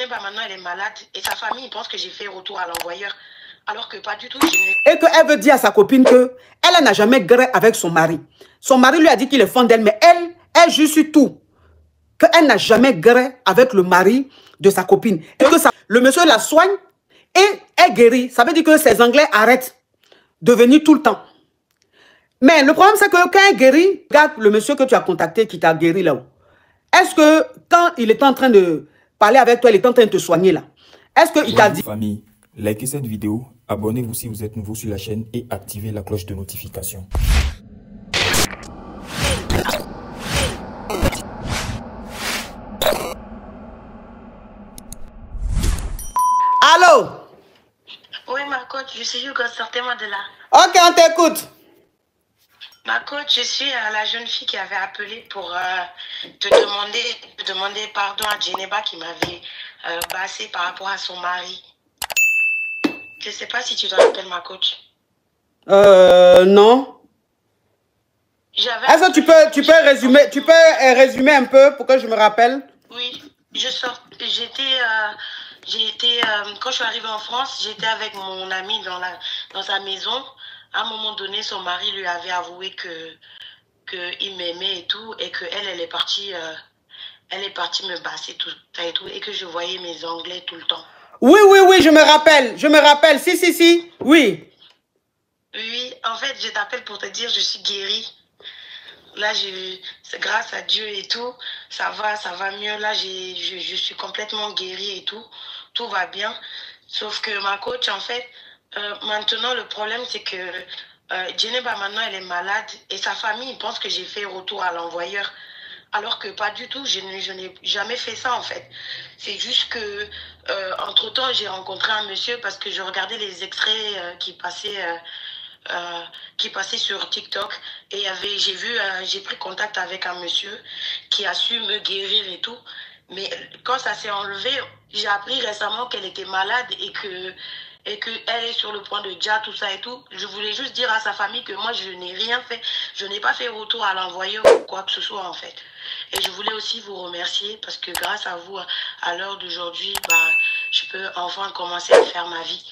Djeneba, maintenant, elle est malade et sa famille pense que j'ai fait retour à l'envoyeur. Alors que pas du tout. Et qu'elle veut dire à sa copine que elle n'a jamais gré avec son mari. Son mari lui a dit qu'il est fan d'elle, mais elle juge sur tout. Qu'elle n'a jamais gré avec le mari de sa copine. Et que le monsieur la soigne et elle guérit. Ça veut dire que ces Anglais arrêtent de venir tout le temps. Mais le problème, c'est que quand elle guérit, regarde le monsieur que tu as contacté qui t'a guéri là-haut. Est-ce que quand il est en train de parler avec toi, il est en train de te soigner là? Est-ce qu'il t'a dit... Famille, likez cette vidéo, abonnez-vous si vous êtes nouveau sur la chaîne et activez la cloche de notification. Allô? Oui, ma coach, je suis Hugo, sortez-moi de là. Ok, on t'écoute. Ma coach, je suis la jeune fille qui avait appelé pour te demander pardon à Djeneba qui m'avait bassé par rapport à son mari. Je ne sais pas si tu te rappelles, ma coach. Non. Est-ce que tu peux résumer un peu pour que je me rappelle? Oui, quand je suis arrivée en France, j'étais avec mon ami dans sa maison. À un moment donné, son mari lui avait avoué qu'il m'aimait et tout, et qu'elle, elle est partie me basser tout ça et tout, et que je voyais mes Anglais tout le temps. Oui, je me rappelle, si, oui. Oui, en fait, je t'appelle pour te dire, je suis guérie. Là, grâce à Dieu et tout, ça va mieux. Là, je suis complètement guérie et tout va bien. Sauf que ma coach, en fait, maintenant, le problème, c'est que Djeneba, maintenant, elle est malade et sa famille pense que j'ai fait retour à l'envoyeur. Alors que pas du tout, je n'ai jamais fait ça, en fait. C'est juste que, entre-temps, j'ai rencontré un monsieur parce que je regardais les extraits qui passaient sur TikTok et j'ai pris contact avec un monsieur qui a su me guérir et tout. Mais quand ça s'est enlevé, j'ai appris récemment qu'elle était malade et qu'elle est sur le point de déjà tout ça et tout. Je voulais juste dire à sa famille que moi, je n'ai rien fait. Je n'ai pas fait retour à l'envoyeur ou quoi que ce soit, en fait. Et je voulais aussi vous remercier parce que grâce à vous, à l'heure d'aujourd'hui, je peux enfin commencer à faire ma vie.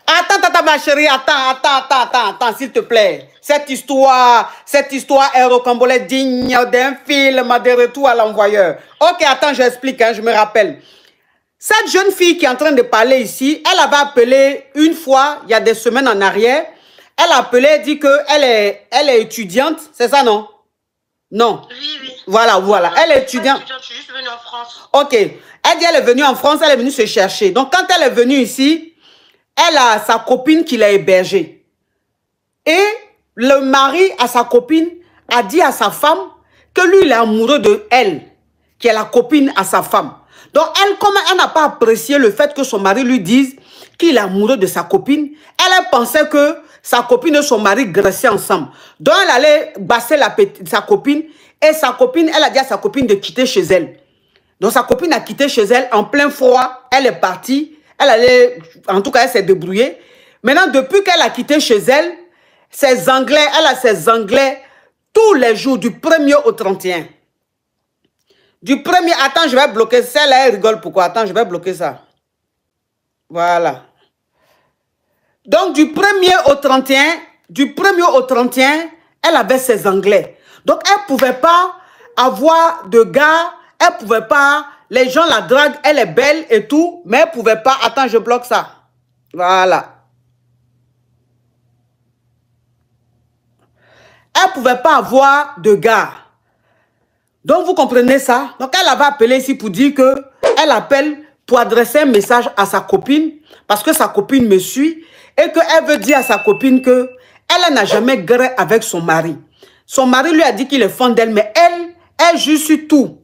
Attends, ma chérie, attends, s'il te plaît. Cette histoire est rocambolesque digne d'un film de retour à l'envoyeur. Ok, attends, j'explique, je me rappelle. Cette jeune fille qui est en train de parler ici, elle avait appelé une fois, il y a des semaines en arrière, elle a appelé, elle dit qu'elle est étudiante, c'est ça, non? Non. Oui. Voilà, elle est étudiante. Je suis juste venue en France. Ok, elle dit qu'elle est venue en France, elle est venue se chercher. Donc, quand elle est venue ici, elle a sa copine qui l'a hébergée. Et le mari à sa copine a dit à sa femme que lui, il est amoureux de elle, qui est la copine à sa femme. Donc, comme elle n'a pas apprécié le fait que son mari lui dise qu'il est amoureux de sa copine, elle pensait que sa copine et son mari graissaient ensemble. Donc, elle allait basser sa copine et sa copine, elle a dit à sa copine de quitter chez elle. Donc, sa copine a quitté chez elle en plein froid. Elle est partie. En tout cas, elle s'est débrouillée. Maintenant, depuis qu'elle a quitté chez elle, elle a ses Anglais tous les jours, du 1er au 31. Du 1er, attends, je vais bloquer celle-là, elle rigole pourquoi? Attends, je vais bloquer ça. Voilà. Donc, du 1er au 31, elle avait ses Anglais. Donc, elle ne pouvait pas avoir de gars, elle ne pouvait pas, les gens la draguent, elle est belle et tout, mais elle ne pouvait pas, attends, je bloque ça. Voilà. Elle ne pouvait pas avoir de gars. Donc, vous comprenez ça? Donc, elle avait appelé ici pour dire qu'elle appelle pour adresser un message à sa copine, parce que sa copine me suit, et qu'elle veut dire à sa copine qu'elle n'a jamais gré avec son mari. Son mari lui a dit qu'il est fan d'elle, mais elle juge sur tout.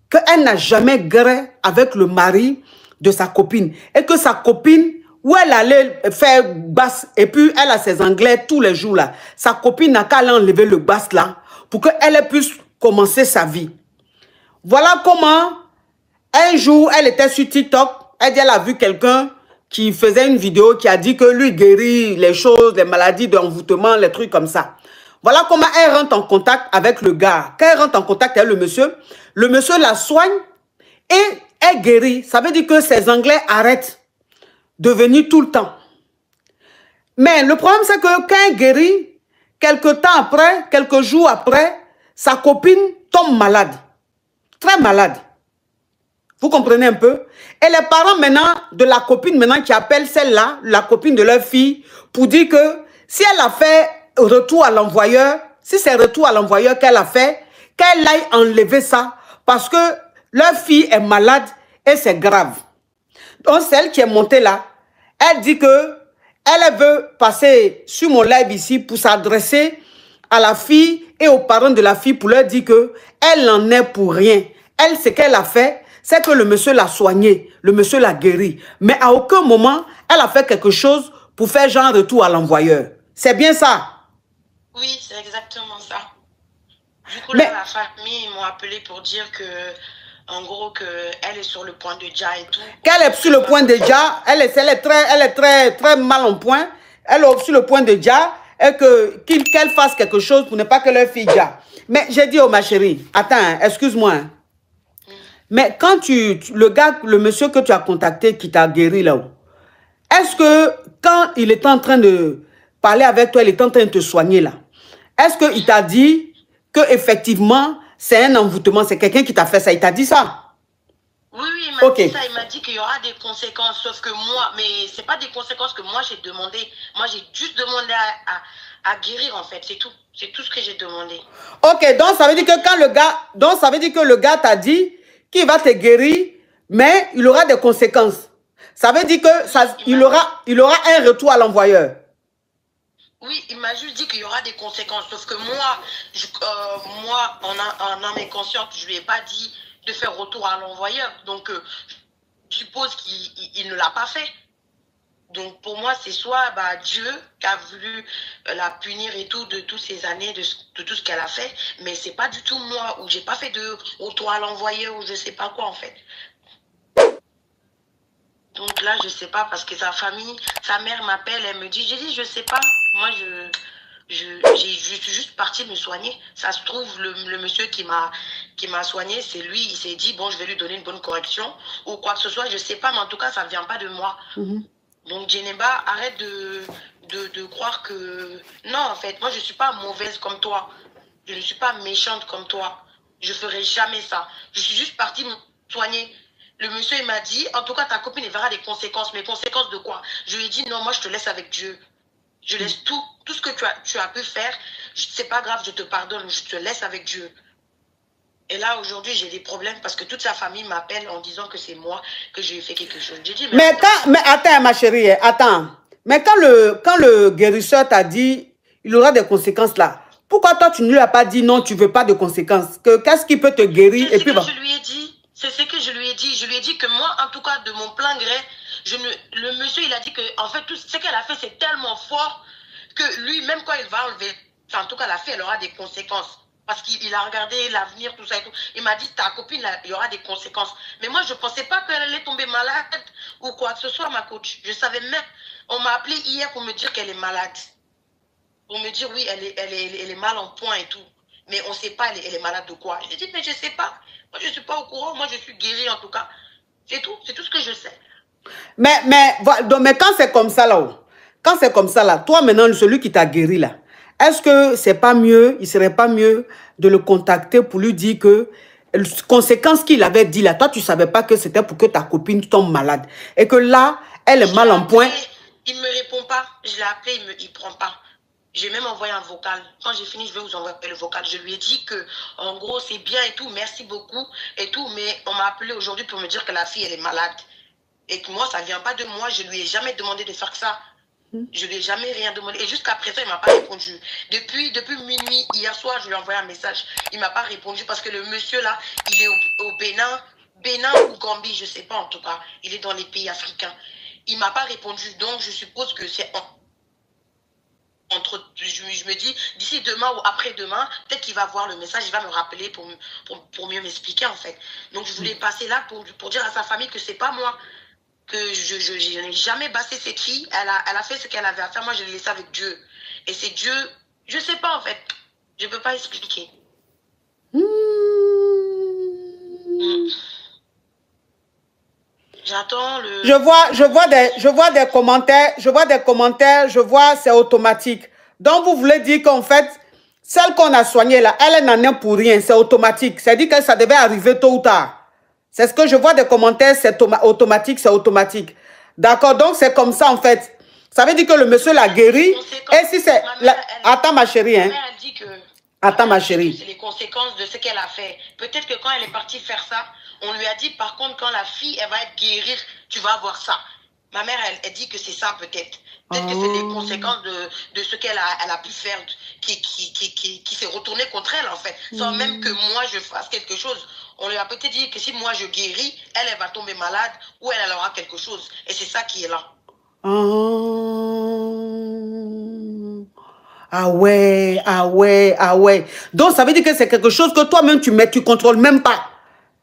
Qu'elle n'a jamais gré avec le mari de sa copine. Et que sa copine, où elle allait faire basse, et puis elle a ses Anglais tous les jours là, sa copine n'a qu'à enlever le basse là, pour qu'elle puisse commencer sa vie. Voilà comment, un jour, elle était sur TikTok, elle a vu quelqu'un qui faisait une vidéo qui a dit que lui guérit les choses, les maladies d'envoûtement, les trucs comme ça. Voilà comment elle rentre en contact avec le gars. Quand elle rentre en contact avec le monsieur la soigne et est guéri, ça veut dire que ces Anglais arrêtent de venir tout le temps. Mais le problème, c'est que quand il guérit, quelques temps après, quelques jours après, sa copine tombe malade. Très malade. Vous comprenez un peu? Et les parents maintenant, de la copine maintenant qui appellent celle-là, la copine de leur fille, pour dire que si elle a fait retour à l'envoyeur, si c'est retour à l'envoyeur qu'elle a fait, qu'elle aille enlever ça, parce que leur fille est malade et c'est grave. Donc celle qui est montée là, elle dit que elle veut passer sur mon live ici pour s'adresser à la fille et aux parents de la fille pour leur dire que elle n'en est pour rien. Elle, ce qu'elle a fait, c'est que le monsieur l'a soigné, le monsieur l'a guéri. Mais à aucun moment, elle a fait quelque chose pour faire genre retour à l'envoyeur. C'est bien ça? Oui, c'est exactement ça. Du coup, là, la famille m'ont appelé pour dire que, en gros, qu'elle est sur le point de Dja et tout. Qu'elle est sur le point de Dja, elle est très mal en point. Elle est sur le point de Dja et qu'elle fasse quelque chose pour ne pas que leur fille Dja. Mais j'ai dit, oh ma chérie, attends, excuse-moi. Mais quand le monsieur que tu as contacté qui t'a guéri là-haut, est-ce que quand il était en train de parler avec toi, il était en train de te soigner là, est-ce qu'il t'a dit que effectivement c'est un envoûtement, c'est quelqu'un qui t'a fait ça, il t'a dit ça? Oui, il m'a dit ça, il m'a dit qu'il y aura des conséquences, sauf que moi, mais c'est pas des conséquences que moi j'ai demandé. Moi j'ai juste demandé à guérir en fait, c'est tout. C'est tout ce que j'ai demandé. Ok, donc ça veut dire que quand le gars t'a dit qu'il va te guérir, mais il aura des conséquences. Ça veut dire que il aura un retour à l'envoyeur. Oui, il m'a juste dit qu'il y aura des conséquences. Sauf que moi, en âme et conscience, je lui ai pas dit de faire retour à l'envoyeur. Donc, je suppose qu'il ne l'a pas fait. Donc, pour moi, c'est soit Dieu qui a voulu la punir et tout, de toutes ces années, de tout ce qu'elle a fait. Mais c'est pas du tout moi, où j'ai pas fait de retour à l'envoyeur, ou je sais pas quoi, en fait. Donc là, je sais pas, parce que sa famille, sa mère m'appelle, elle me dit, j'ai dit, je sais pas. Moi, je suis juste partie me soigner. Ça se trouve, le monsieur qui m'a soigné, c'est lui, il s'est dit, bon, je vais lui donner une bonne correction, ou quoi que ce soit, je sais pas, mais en tout cas, ça ne vient pas de moi. Donc, Djeneba, arrête de croire que... Non, en fait, moi, je suis pas mauvaise comme toi. Je ne suis pas méchante comme toi. Je ferai jamais ça. Je suis juste partie me soigner. Le monsieur, il m'a dit, en tout cas, ta copine, elle verra des conséquences. Mais conséquences de quoi? Je lui ai dit, non, moi, je te laisse avec Dieu. Je laisse tout ce que tu as pu faire. C'est pas grave, je te pardonne. Je te laisse avec Dieu. Et là, aujourd'hui, j'ai des problèmes parce que toute sa famille m'appelle en disant que c'est moi, que j'ai fait quelque chose. J'ai dit, mais attends, ma chérie, attends. Mais quand le guérisseur t'a dit, il aura des conséquences là, pourquoi toi, tu ne lui as pas dit non, tu ne veux pas de conséquences? Qu'est-ce qui peut te guérir? C'est ce que je lui ai dit. C'est ce que je lui ai dit. Je lui ai dit que moi, en tout cas, de mon plein gré, le monsieur, il a dit que, en fait, tout ce qu'elle a fait, c'est tellement fort que lui, même quand il va enlever, enfin, en tout cas, la fille, elle aura des conséquences. Parce qu'il a regardé l'avenir, tout ça et tout. Il m'a dit, ta copine, là, il y aura des conséquences. Mais moi, je ne pensais pas qu'elle allait tomber malade ou quoi que ce soit, ma coach. Je savais même. On m'a appelé hier pour me dire qu'elle est malade. Pour me dire, oui, elle est mal en point et tout. Mais on ne sait pas, elle est malade de quoi. J'ai dit, mais je ne sais pas. Moi, je ne suis pas au courant. Moi, je suis guérie, en tout cas. C'est tout ce que je sais. Mais quand c'est comme ça, là, quand c'est comme ça, là, toi, maintenant, celui qui t'a guéri, là, est-ce que c'est pas mieux, il serait pas mieux de le contacter pour lui dire que les conséquences qu'il avait dit là, toi, tu savais pas que c'était pour que ta copine tombe malade. Et que là, elle est mal en point. Il ne me répond pas. Je l'ai appelé, il ne prend pas. J'ai même envoyé un vocal. Quand j'ai fini, je vais vous envoyer le vocal. Je lui ai dit que, en gros, c'est bien et tout, merci beaucoup et tout, mais on m'a appelé aujourd'hui pour me dire que la fille, elle est malade. Et que moi, ça ne vient pas de moi. Je lui ai jamais demandé de faire ça. Je lui ai jamais rien demandé. Et jusqu'à présent, il ne m'a pas répondu. Depuis minuit, hier soir, je lui ai envoyé un message. Il ne m'a pas répondu parce que le monsieur, là, il est au Bénin ou Gambie, je ne sais pas en tout cas. Il est dans les pays africains. Il ne m'a pas répondu. Donc, je suppose que c'est... je me dis, d'ici demain ou après-demain, peut-être qu'il va voir le message, il va me rappeler pour mieux m'expliquer, en fait. Donc, je voulais passer là pour dire à sa famille que c'est pas moi, que je n'ai jamais bassé cette fille. Elle a fait ce qu'elle avait à faire. Moi, je l'ai laissé avec Dieu. Et c'est Dieu, je sais pas, en fait. Je peux pas expliquer. J'attends le... Je vois des commentaires, je vois c'est automatique. Donc vous voulez dire qu'en fait, celle qu'on a soignée là, elle n'en est pour rien, c'est automatique. C'est-à-dire que ça devait arriver tôt ou tard. C'est ce que je vois des commentaires, c'est automatique, c'est automatique. D'accord, donc c'est comme ça en fait. Ça veut dire que le monsieur l'a guéri. Et si c'est... Attends ma chérie, hein. Ma mère a dit que... Attends ma chérie. C'est les conséquences de ce qu'elle a fait. Peut-être que quand elle est partie faire ça, on lui a dit par contre quand la fille, elle va être guérie, tu vas voir ça. Ma mère, elle dit que c'est ça peut-être. Peut-être que c'est les conséquences de ce qu'elle a pu faire qui s'est retourné contre elle en fait. Sans même que moi je fasse quelque chose. On lui a peut-être dit que si moi je guéris, elle va tomber malade ou elle aura quelque chose. Et c'est ça qui est là. Ah ouais, ah ouais, ah ouais. Donc ça veut dire que c'est quelque chose que toi-même tu contrôles même pas.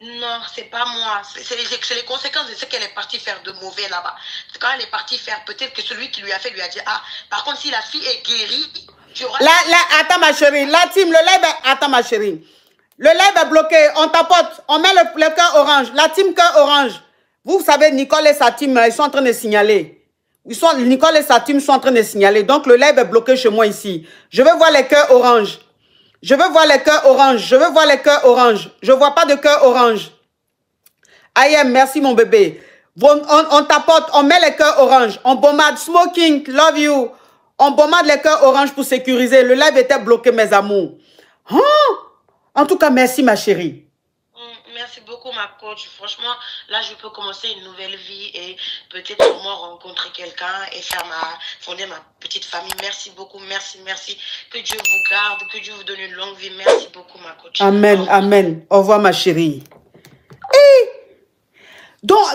Non, c'est pas moi. C'est les conséquences de ce qu'elle est partie faire de mauvais là-bas. Quand elle est partie faire, peut-être que celui qui lui a fait lui a dit, ah, par contre, si la fille est guérie, tu auras... Là, attends ma chérie, la team, le live est... Attends ma chérie. Le live est bloqué, on tapote, on met le cœur orange. La team cœur orange. Vous savez, Nicole et sa team, ils sont en train de signaler. Nicole et sa team sont en train de signaler. Donc, le live est bloqué chez moi ici. Je veux voir les cœurs orange. Je veux voir les cœurs orange. Je veux voir les cœurs orange. Je ne vois pas de cœur orange. Ayem, merci mon bébé. On tapote, on met les cœurs orange. On bombade. Smoking, love you. On bombade les cœurs orange pour sécuriser. Le live était bloqué, mes amours. Hein? En tout cas, merci ma chérie. Merci beaucoup ma coach. Franchement, là je peux commencer une nouvelle vie et peut-être sûrement rencontrer quelqu'un et fonder ma petite famille. Merci beaucoup, merci. Que Dieu vous garde, que Dieu vous donne une longue vie. Merci beaucoup ma coach. Amen, amen. Au revoir ma chérie. Et donc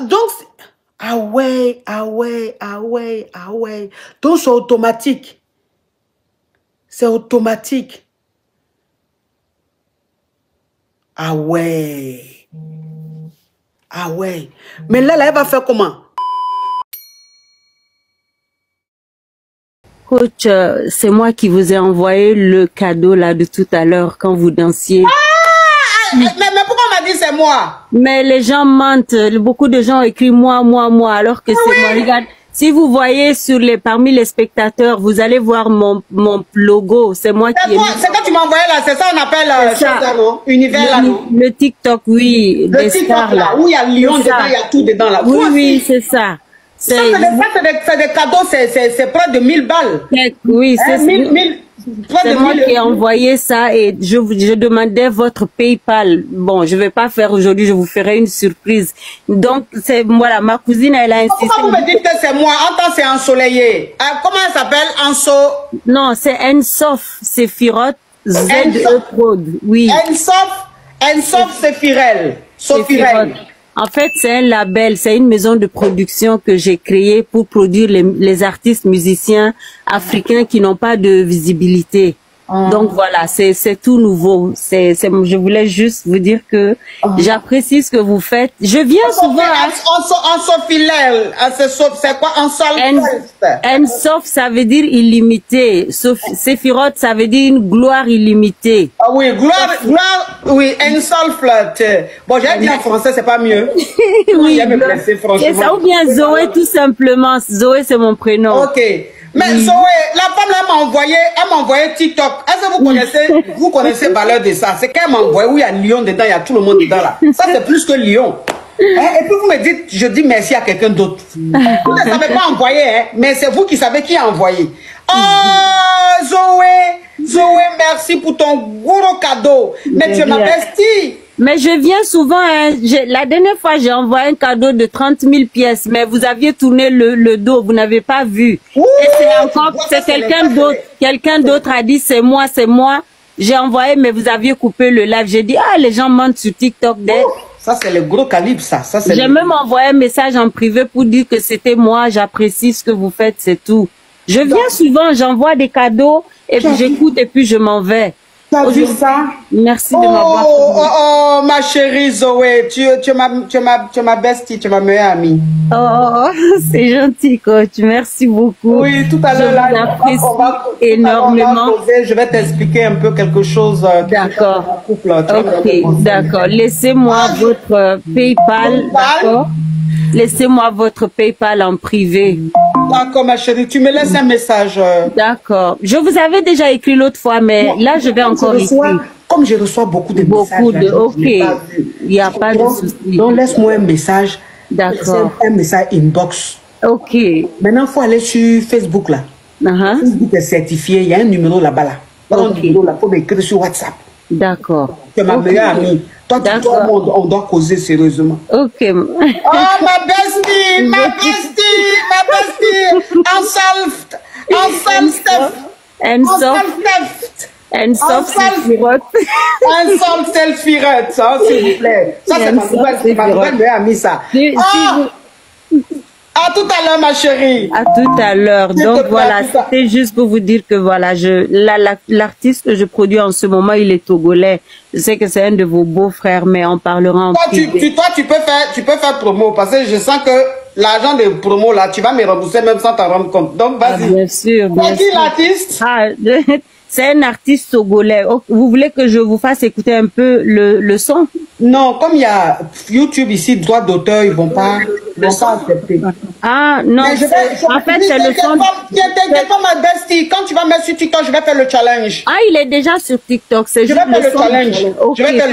ah ouais. Donc c'est automatique. C'est automatique. Ah ouais. Ah ouais. Mais là, elle va faire comment? Coach, c'est moi qui vous ai envoyé le cadeau là de tout à l'heure quand vous dansiez. Ah, mais pourquoi on m'a dit c'est moi? Mais les gens mentent. Beaucoup de gens écrivent moi, alors que c'est moi. Regarde. Si vous voyez parmi les spectateurs, vous allez voir mon logo. C'est moi qui ai mis. C'est quand tu m'as envoyé là, c'est ça on appelle univers là, non? Le TikTok, oui. Le TikTok stars, là, où il y a lion dedans, il y a tout dedans là. Oui, c'est ça. C'est des cadeaux, c'est près de 1000 balles. Oui, c'est ça. C'est moi qui ai balles. envoyé ça et je demandais votre PayPal. Bon, je vais pas faire aujourd'hui, je vous ferai une surprise. Donc, voilà, ma cousine, elle a insisté. Pourquoi vous me dites que c'est moi? En temps, c'est ensoleillé. Comment elle s'appelle? Non, c'est Ensof Sephiroth Z-E Prod. Oui. Ensof Sephirel. En fait, c'est un label, c'est une maison de production que j'ai créée pour produire les artistes musiciens africains qui n'ont pas de visibilité. Donc voilà, c'est tout nouveau. Je voulais juste vous dire que j'apprécie ce que vous faites. Je viens souvent. C'est quoi Ensof, ça veut dire illimité. Sephiroth, ça veut dire une gloire illimitée. Ah oui, gloire, oui, Ensof. Bon, j'ai dit en français, c'est pas mieux. Oui, me blesser, franchement. Ça, ou bien Zoé, tout simplement. Zoé, c'est mon prénom. Ok. Mais Zoé, la femme là elle m'a envoyé TikTok. Est-ce que vous connaissez valeur de ça? C'est qu'elle m'a envoyé où il y a lion dedans, il y a tout le monde dedans là. Ça c'est plus que lion. Et puis vous me dites, je dis merci à quelqu'un d'autre. Vous ne savez pas envoyer, hein, mais c'est vous qui savez qui a envoyé. Oh Zoé, merci pour ton gros cadeau. Mais tu es ma bestie. Mais je viens souvent, hein, la dernière fois j'ai envoyé un cadeau de 30 000 pièces, mais vous aviez tourné le dos, vous n'avez pas vu. Ouh, et c'est quelqu'un d'autre a dit c'est moi. J'ai envoyé, mais vous aviez coupé le live. J'ai dit, les gens mentent sur TikTok. Ça c'est le gros calibre ça. J'ai même envoyé un message en privé pour dire que c'était moi, j'apprécie ce que vous faites, c'est tout. Je viens souvent, j'envoie des cadeaux, et puis j'écoute, et puis je m'en vais. Tu as vu ça? Merci de m'avoir. Oh, ma chérie Zoé, tu es ma bestie, tu es ma meilleure amie. Oh, c'est gentil, coach. Merci beaucoup. Oui, tout à l'heure, là, on va énormément. Je vais t'expliquer un peu quelque chose. D'accord. Ok, d'accord. Laissez-moi votre PayPal. D'accord. Laissez-moi votre PayPal en privé. D'accord, ma chérie, tu me laisses un message. D'accord. Je vous avais déjà écrit l'autre fois, mais là, je vais encore écrire. Comme je reçois beaucoup de messages. Ok. Il n'y a pas de souci. Donc, laisse-moi un message. D'accord. Un message inbox. Ok. Maintenant, il faut aller sur Facebook, là. Facebook est certifié. Il y a un numéro là-bas, là. Dans le numéro, là, il faut m'écrire sur WhatsApp. D'accord. Tu es ma meilleure amie. Toi, on doit causer sérieusement. Ok. Oh, ma bestie, ma bestie, ma bestie. Ensemble, Steph. Ensemble, self-firotte, ça, s'il vous plaît. Ça, c'est ma nouvelle meilleure amie, ça. À tout à l'heure, ma chérie. À tout à l'heure. Donc voilà, c'était juste pour vous dire que voilà, l'artiste que je produis en ce moment, il est togolais. Je sais que c'est un de vos beaux-frères, mais on parlera en privé. Toi, tu peux faire promo, parce que je sens que l'argent de promo, là, tu vas me rembourser même sans t'en rendre compte. Donc, vas-y. Bien sûr, bien sûr. Qui l'artiste? C'est un artiste togolais. Vous voulez que je vous fasse écouter un peu le son? Non, comme il y a YouTube ici, droit d'auteur, ils vont pas accepter. Ah, non, en fait, c'est le son. T'inquiète pas, ma bestie. Quand tu vas mettre sur TikTok, je vais faire le challenge. Ah, il est déjà sur TikTok. Je vais faire le challenge. Je vais faire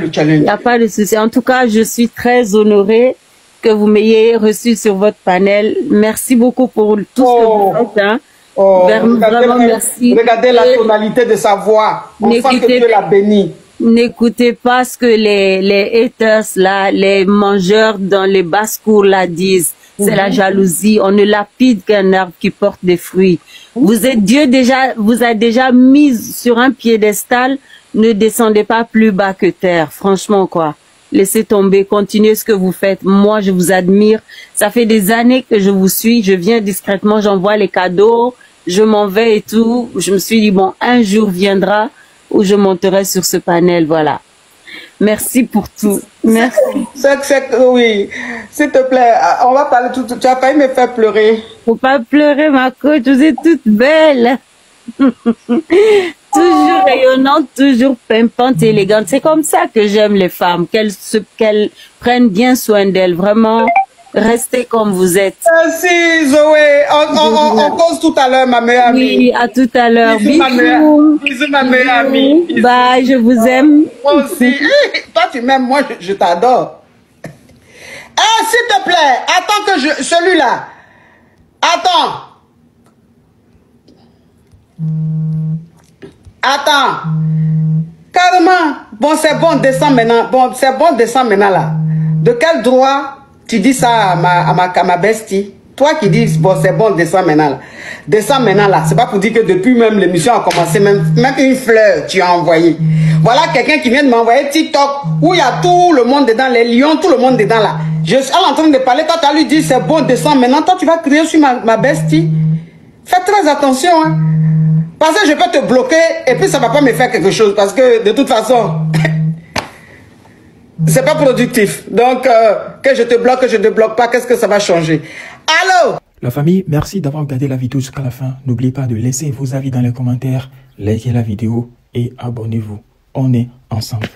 le challenge. Il n'y a pas de souci. En tout cas, je suis très honorée que vous m'ayez reçu sur votre panel. merci beaucoup pour tout ce que vous faites. Hein. Vraiment, merci. Regardez la tonalité de sa voix. On sent que Dieu l'a béni. N'écoutez pas ce que les haters, là, les mangeurs dans les basses-cours là disent. C'est la jalousie. On ne lapide qu'un arbre qui porte des fruits. Dieu vous a déjà mis sur un piédestal. Ne descendez pas plus bas que terre. Franchement, quoi. Laissez tomber, continuez ce que vous faites. Moi, je vous admire. Ça fait des années que je vous suis. Je viens discrètement, j'envoie les cadeaux, je m'en vais et tout. Je me suis dit, bon, un jour viendra où je monterai sur ce panel, voilà. Merci pour tout. Merci. Oui, s'il te plaît, on va parler tout. Tu as failli me faire pleurer. Faut pas pleurer, ma coach, vous êtes toute belle. Toujours rayonnante, toujours pimpante, élégante. C'est comme ça que j'aime les femmes, qu'elles prennent bien soin d'elles. Vraiment, restez comme vous êtes. Merci Zoé. On cause tout à l'heure, ma meilleure amie. Oui, à tout à l'heure. Bisous, ma meilleure amie. Bisous. Bye, je vous aime. Moi aussi. Toi, tu m'aimes, moi, je t'adore. S'il te plaît, attends que celui-là. Attends. Carrément. Bon, c'est bon, descends maintenant. Bon, c'est bon, descends maintenant là. De quel droit tu dis ça à ma bestie? Toi qui dis, bon, c'est bon, descends maintenant là. Descends maintenant là. C'est pas pour dire que depuis même l'émission a commencé, même une fleur tu as envoyé. Voilà quelqu'un qui vient de m'envoyer TikTok où il y a tout le monde dedans, les lions, tout le monde dedans là. Je suis en train de parler, toi tu as lui dit c'est bon, descends maintenant. Toi tu vas crier sur ma bestie. Fais très attention, hein. Parce que je peux te bloquer et puis ça va pas me faire quelque chose. Parce que de toute façon, c'est pas productif. Donc, que je te bloque, que je te bloque pas, qu'est-ce que ça va changer? Allô? La famille, merci d'avoir regardé la vidéo jusqu'à la fin. N'oubliez pas de laisser vos avis dans les commentaires, likez la vidéo et abonnez-vous. On est ensemble.